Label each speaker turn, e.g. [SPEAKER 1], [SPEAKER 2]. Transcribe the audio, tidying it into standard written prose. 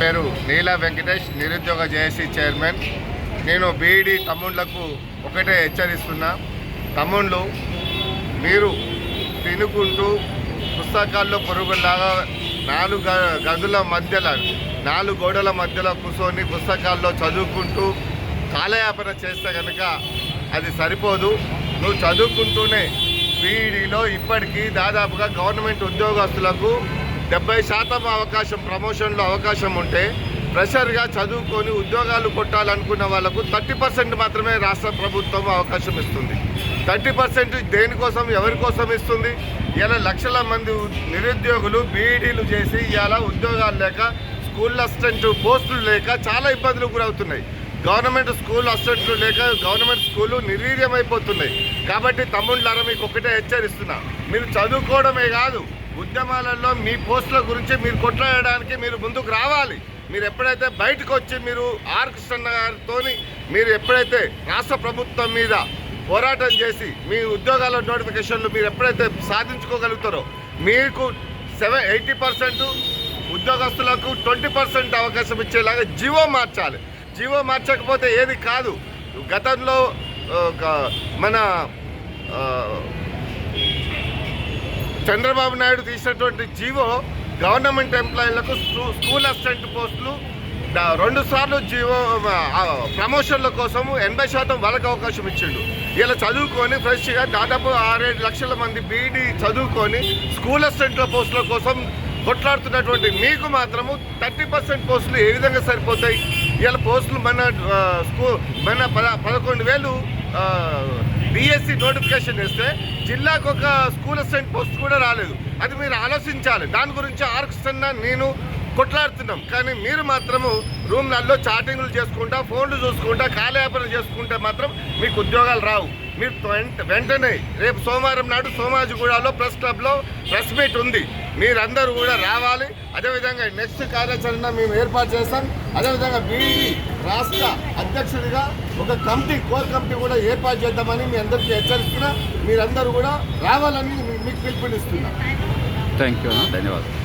[SPEAKER 1] పేరు నీలా వెంకటేష్, నిరుద్యోగ JAC chairman. నేను బీఈడీ తమ్ముళ్లకు ఒకటే హెచ్చరిస్తున్నా. తమ్ముళ్ళు, మీరు తినుకుంటూ పుస్తకాల్లో పొరుగులాగా నాలుగు గోడల మధ్యలో కూర్చొని పుస్తకాల్లో చదువుకుంటూ కాలయాపన చేస్తే కనుక అది సరిపోదు. నువ్వు చదువుకుంటూనే బీఈడీలో ఇప్పటికీ దాదాపుగా గవర్నమెంట్ ఉద్యోగస్తులకు 70% అవకాశం, ప్రమోషన్లో అవకాశం ఉంటే ప్రెషర్గా చదువుకొని ఉద్యోగాలు కొట్టాలనుకున్న వాళ్ళకు 30% మాత్రమే రాష్ట్ర ప్రభుత్వం అవకాశం ఇస్తుంది. 30% దేనికోసం, ఎవరి కోసం ఇస్తుంది? ఇలా లక్షల మంది నిరుద్యోగులు బీఈడీలు చేసి ఇలా ఉద్యోగాలు లేక, స్కూల్ అసిస్టెంట్ పోస్టులు లేక చాలా ఇబ్బందులు గురవుతున్నాయి. గవర్నమెంట్ స్కూల్ అసిస్టెంట్లు లేక గవర్నమెంట్ స్కూళ్ళు నిర్వీర్యమైపోతున్నాయి. కాబట్టి తమ్ముళ్ళారా, మీకు ఒకటే హెచ్చరిస్తున్నా, మీరు చదువుకోవడమే కాదు, ఉద్యమాలలో మీ పోస్టుల గురించి మీరు కొట్లాడడానికి మీరు ముందుకు రావాలి. మీరు ఎప్పుడైతే బయటకు వచ్చి మీరు ఆర్ కృష్ణ గారితో మీరు ఎప్పుడైతే రాష్ట్ర ప్రభుత్వం మీద పోరాటం చేసి మీ ఉద్యోగాల నోటిఫికేషన్లు మీరు ఎప్పుడైతే సాధించుకోగలుగుతారో, మీకు 80% ఉద్యోగస్తులకు 20% అవకాశం ఇచ్చేలాగా జీవో మార్చాలి. జీవో మార్చకపోతే ఏది కాదు. గతంలో మన చంద్రబాబు నాయుడు తీసినటువంటి జీవో గవర్నమెంట్ ఎంప్లాయీలకు స్కూల్ అసిస్టెంట్ పోస్టులు 2 సార్లు జీవో ప్రమోషన్ల కోసము 80% వాళ్ళకి అవకాశం ఇచ్చిండు. ఇలా చదువుకొని ఫ్రెష్గా దాదాపు 6-7 లక్షల మంది బీఈడీ చదువుకొని స్కూల్ అసిస్టెంట్ల పోస్టుల కోసం కొట్లాడుతున్నటువంటి మీకు మాత్రము 30% పోస్టులు ఏ విధంగా సరిపోతాయి? ఇలా పోస్టులు మన 11,000 డిఎస్సి నోటిఫికేషన్ వేస్తే జిల్లాకు ఒక స్కూల్ అసిస్టెంట్ పోస్ట్ కూడా రాలేదు. అది మీరు ఆలోచించాలి. దాని గురించి ఆర్కృష్ణ నేను కొట్లాడుతున్నాం. కానీ మీరు మాత్రము రూమ్లలో చాటింగ్లు చేసుకుంటా, ఫోన్లు చూసుకుంటా, కాలయాపన చేసుకుంటే మాత్రం మీకు ఉద్యోగాలు రావు. మీరు వెంటనే రేపు సోమవారం నాడు సోమాజిగూడలో ప్రెస్ క్లబ్లో ప్రెస్ మీట్ ఉంది, మీరందరూ కూడా రావాలి. అదేవిధంగా నెక్స్ట్ కార్యాచరణ మేము ఏర్పాటు చేస్తాం. అదేవిధంగా బీఈడీ రాష్ట్ర అధ్యక్షుడిగా ఒక కోర్ కమిటీ కూడా ఏర్పాటు చేద్దామని మీ అందరికీ హెచ్చరిస్తున్నా. మీరందరూ కూడా రావాలని మీకు పిలుపునిస్తున్నా.
[SPEAKER 2] థ్యాంక్ యూ, ధన్యవాదాలు.